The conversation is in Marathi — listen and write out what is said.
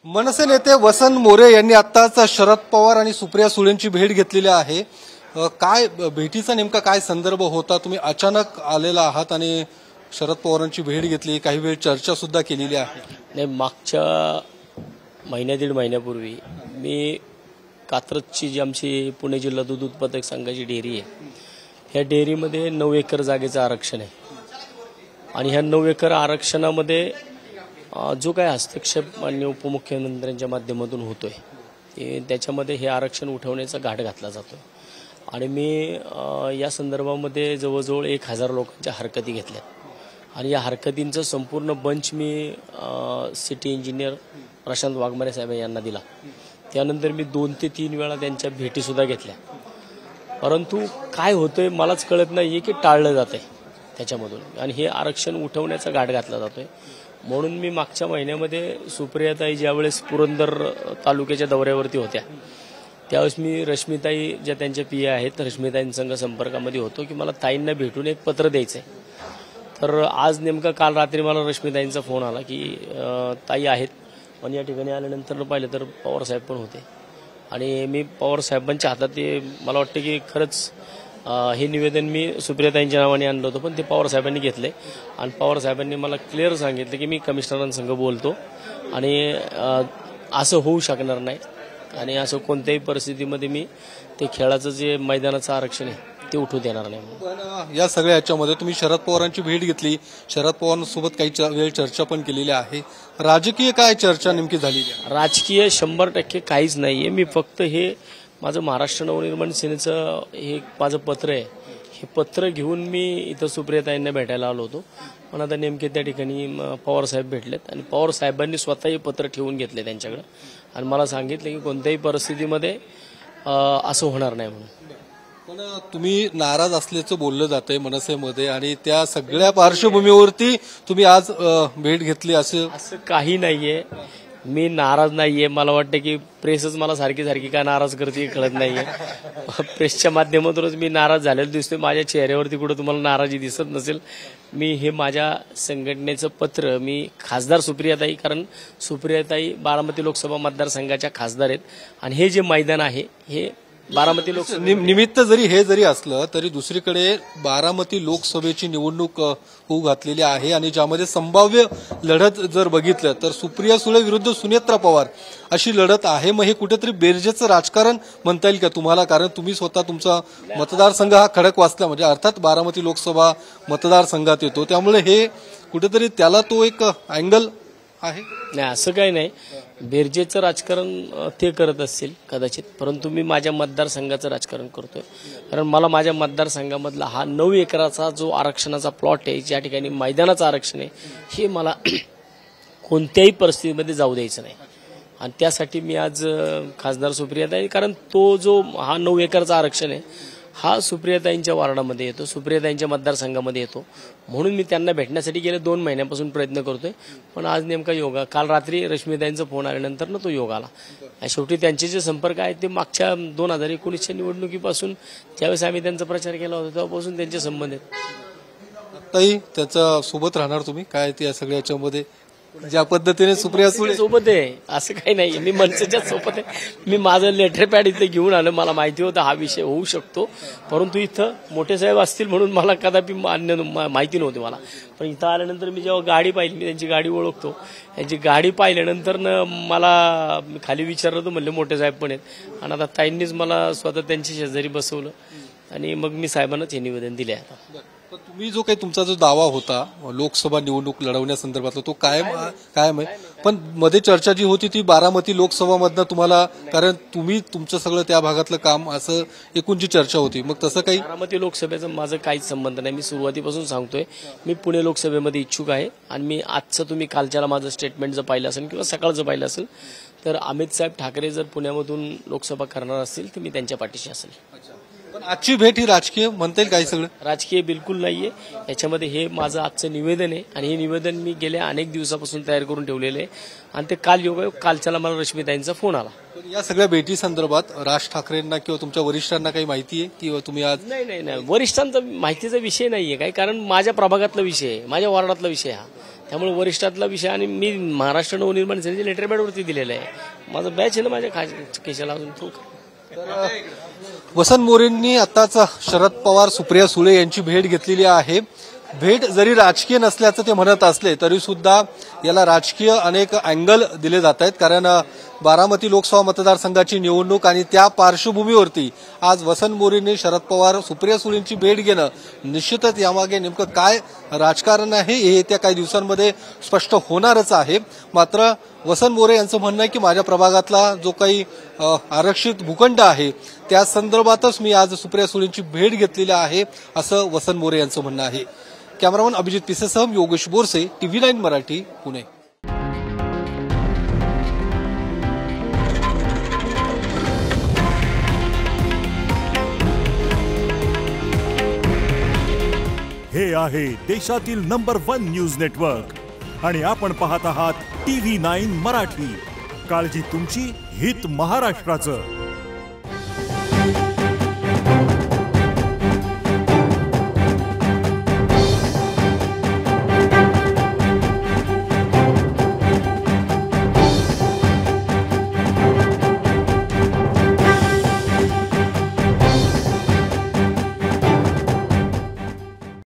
मनसे नेते वसंत मोरे यांनी आत्ताच शरद पवार आणि सुप्रिया सुळेंची भेट घेतलेली आहे। काय भेटीचा नेमका काय संदर्भ होता? तुम्ही अचानक आलेला आहात आणि शरद पवारांची भेट घेतली, काही वेळ चर्चा सुद्धा केलेली आहे। नाही, मागच्या दीड महिन्यापूर्वी मी कात्रजची जी आमची पुणे जिल्हा दूध उत्पादक संघाची डेअरी आहे, ह्या डेअरीमध्ये 9 एकर जागेचं आरक्षण आहे आणि ह्या 9 एकर आरक्षणामध्ये जो काही हस्तक्षेप माननीय उपमुख्यमंत्र्यांच्या माध्यमातून होतोय त्याच्यामध्ये हे आरक्षण उठवण्याचा घाट घातला जातोय आणि मी या संदर्भामध्ये जवळजवळ 1000 लोकांच्या हरकती घेतल्या आणि या हरकतींचा संपूर्ण बंच मी सिटी इंजिनियर प्रशांत वाघमारे साहेब यांना दिला। त्यानंतर मी 2 ते 3 वेळा त्यांच्या भेटीसुद्धा घेतल्या, परंतु काय होतंय मलाच कळत नाहीये की टाळलं जातंय त्याच्यामधून आणि हे आरक्षण उठवण्याचा घाट घातला जातोय। म्हणून मी मागच्या महिन्यामध्ये सुप्रियाताई ज्यावेळेस पुरंदर तालुक्याच्या दौऱ्यावरती होत्या त्यावेळेस मी रश्मीताई ज्या त्यांच्या पीए आहेत रश्मीताईंसंग संपर्कामध्ये होतो की मला ताईंना भेटून एक पत्र द्यायचंय। तर आज नेमका काल रात्री मला रश्मीताईंचा फोन आला की ताई आहेत पण या ठिकाणी आल्यानंतर पाहिलं तर पवार साहेब पण होते आणि मी पवार साहेबांच्या हातात ते मला वाटतं की खरंच हे निवेदन मी सुप्रियाताईंच्या नावाने आणलं होतं, पण ते पवार साहेबांनी घेतले आणि पवार साहेबांनी मला क्लिअर सांगितलं की मी कमिशनरांसंग बोलतो आणि असं होऊ शकणार नाही आणि असं कोणत्याही परिस्थितीमध्ये मी ते खेळाचं जे मैदानाचं आरक्षण आहे ते उठू देणार नाही। पण या सगळ्या याच्यामध्ये तुम्ही शरद पवारांची भेट घेतली, शरद पवारांसोबत काही वेळ चर्चा पण केलेली आहे, राजकीय काय चर्चा नेमकी झाली? राजकीय 100% काहीच नाहीये। मी फक्त हे माझं महाराष्ट्र नवनिर्माण सेनेचं हे माझं पत्र आहे, हे पत्र घेऊन मी इथं सुप्रियाताईंना भेटायला आलो होतो, पण आता नेमके त्या ठिकाणी पवार साहेब भेटलेत आणि पवार साहेबांनी स्वतः हे पत्र ठेवून घेतले त्यांच्याकडे आणि मला सांगितलं की कोणत्याही परिस्थितीमध्ये असं होणार नाही म्हणून। पण तुम्ही नाराज असल्याचं बोललं जातंय मनसेमध्ये आणि त्या सगळ्या पार्श्वभूमीवरती तुम्ही आज भेट घेतली असं काही नाहीये। मी नाराज नाहीये, मला वाटतं की प्रेसच मला सारखी का नाराज करते कळत नाहीये। प्रेसच्या माध्यमातूनच मी नाराज झालेलो दिसतोय, माझ्या चेहऱ्यावरती कुठं तुम्हाला नाराजी दिसत नसेल। मी हे माझ्या संघटनेचं पत्र मी खासदार सुप्रियाताई, कारण सुप्रियाताई बारामती लोकसभा मतदारसंघाच्या खासदार आहेत आणि हे जे मैदान आहे हे बारामती लोकसभा निमित्त जरी असलं तरी दुसरीकडे बारामती लोकसभेची निवडणूक होऊ घातलेली आहे आणि ज्यामध्ये संभाव्य लढत जर बघितलं तर सुप्रिया सुळे विरुद्ध सुनेत्रा पवार अशी लढत आहे। मग हे कुठेतरी बेरजेचं राजकारण म्हणता येईल का तुम्हाला? कारण तुम्ही स्वतः तुमचा मतदारसंघ हा खडकवासला म्हणजे अर्थात बारामती लोकसभा मतदारसंघात येतो, त्यामुळे हे कुठेतरी त्याला तो एक अँगल आहे। नाही, असं काही नाही, बेरजेचं राजकारण ते करत असतील कदाचित, परंतु मी माझ्या मतदारसंघाचं राजकारण करतोय। कारण मला माझ्या मतदारसंघामधला हा 9 एकराचा जो आरक्षणाचा प्लॉट आहे, ज्या ठिकाणी मैदानाचं आरक्षण आहे, हे मला कोणत्याही परिस्थितीमध्ये जाऊ द्यायचं नाही आणि त्यासाठी मी आज खासदार सुप्रियाताई, कारण तो जो हा 9 एकराचा आरक्षण आहे हा सुप्रियाताईंच्या वार्डामध्ये येतो, सुप्रियाताईंच्या मतदारसंघामध्ये येतो, म्हणून मी त्यांना भेटण्यासाठी गेले 2 महिन्यापासून प्रयत्न करतोय। पण आज नेमका योगा, काल रात्री रश्मीताईंचा फोन आल्यानंतर ना तो योग आला आणि शेवटी त्यांचे जे संपर्क आहेत ते मागच्या 2019च्या निवडणुकीपासून ज्यावेळेस आम्ही त्यांचा प्रचार केला होता तेव्हापासून त्यांचे संबंध आहेत। ताई त्याच्या सोबत राहणार तुम्ही काय त्या सगळ्या याच्यामध्ये ज्या पद्धतीने सुप्रिया सुळे सोबत आहे असं काही नाही, मी मनसेच्या सोबत आहे। मी माझं लेटर पॅड इथे घेऊन आलं, मला माहिती होतं हा विषय होऊ शकतो, परंतु इथं मोठे साहेब असतील म्हणून मला कदापि माहिती नव्हती मला। पण इथं आल्यानंतर मी जेव्हा गाडी पाहिली, मी त्यांची गाडी ओळखतो, त्यांची गाडी पाहिल्यानंतर मला खाली विचारलं तर म्हणले मोठे साहेब पण आहेत आणि आता ताईंनीच मला स्वतः त्यांच्या शेजारी बसवलं आणि मग मी साहेबांनाच हे निवेदन दिले आहे। तुम्ही जो काही तुमचा जो दावा होता लोकसभा निवडणूक लढवण्यासंदर्भातला तो कायम आहे, पण मध्ये चर्चा जी होती ती बारामती लोकसभामधनं तुम्हाला, कारण तुम्ही तुमचं सगळं त्या भागातलं काम असं एकूण जी चर्चा होती, मग तसं काही? बारामती लोकसभेचा माझं काहीच संबंध नाही। मी सुरुवातीपासून सांगतोय मी पुणे लोकसभेमध्ये इच्छुक आहे आणि मी आजचं तुम्ही कालच्याला माझं स्टेटमेंट जर पाहिलं असेल किंवा सकाळचं पाहिलं असेल तर अमित साहेब ठाकरे जर पुण्यामधून लोकसभा करणार असतील तर मी त्यांच्या पाठीशी असेल। पण आजची भेट ही राजकीय म्हणता येईल काही सगळं? राजकीय बिलकुल नाहीये याच्यामध्ये. हे माझं आजचं निवेदन आहे आणि हे निवेदन मी गेल्या अनेक दिवसापासून तयार करून ठेवलेलं आहे आणि ते काल योगायोग कालच्याला मला रश्मीताईंचा फोन आला. पण या सगळ्या भेटी संदर्भात राज ठाकरेंना किंवा तुमच्या वरिष्ठांना काही माहिती आहे की तुम्ही आज? नाही वरिष्ठांचा माहितीचा विषय नाहीये काही, कारण माझ्या प्रभागातला विषय आहे, माझ्या वॉर्डातला विषय हा. त्यामुळे वरिष्ठातला विषय आणि मी महाराष्ट्र नवनिर्माण सेनेच्या लेटरपॅडवरती दिलेलं आहे. माझं बॅच आहे ना माझ्या केशाला अजून ठोक. वसंत मोरेंनी आताच शरद पवार सुप्रिया सुळे यांची भेट घेतलेली आहे. भेट जरी राजकीय नसल्याचं ते म्हणत असले तरी सुद्धा याला राजकीय अनेक अँगल दिले जात आहेत. कारण बारामती लोकसभा मतदारसंघाची निवडणूक आणि त्या पार्श्वभूमीवरती आज वसंत मोरेंनी शरद पवार सुप्रिया सुळेंची भेट घेणं निश्चितच यामागे नेमकं काय राजकारण आहे हे येत्या काही दिवसांमध्ये स्पष्ट होणारच आहे. मात्र वसंत मोरे यांचं म्हणणं आहे की माझ्या प्रभागातला जो काही आरक्षित भूखंड आहे त्या संदर्भातच मी आज सुप्रिया सुळेंची भेट घेतलेली आहे असं वसंत मोरे यांचं म्हणणं आहे. कॅमेरामन अभिजित पिसेसह योगेश बोरसे, TV9 मराठी, पुणे. हे आहे देशातील नंबर 1 न्यूज नेटवर्क आणि आपण पाहत आहात TV9 मराठी. काळजी तुमची, हित महाराष्ट्राचं.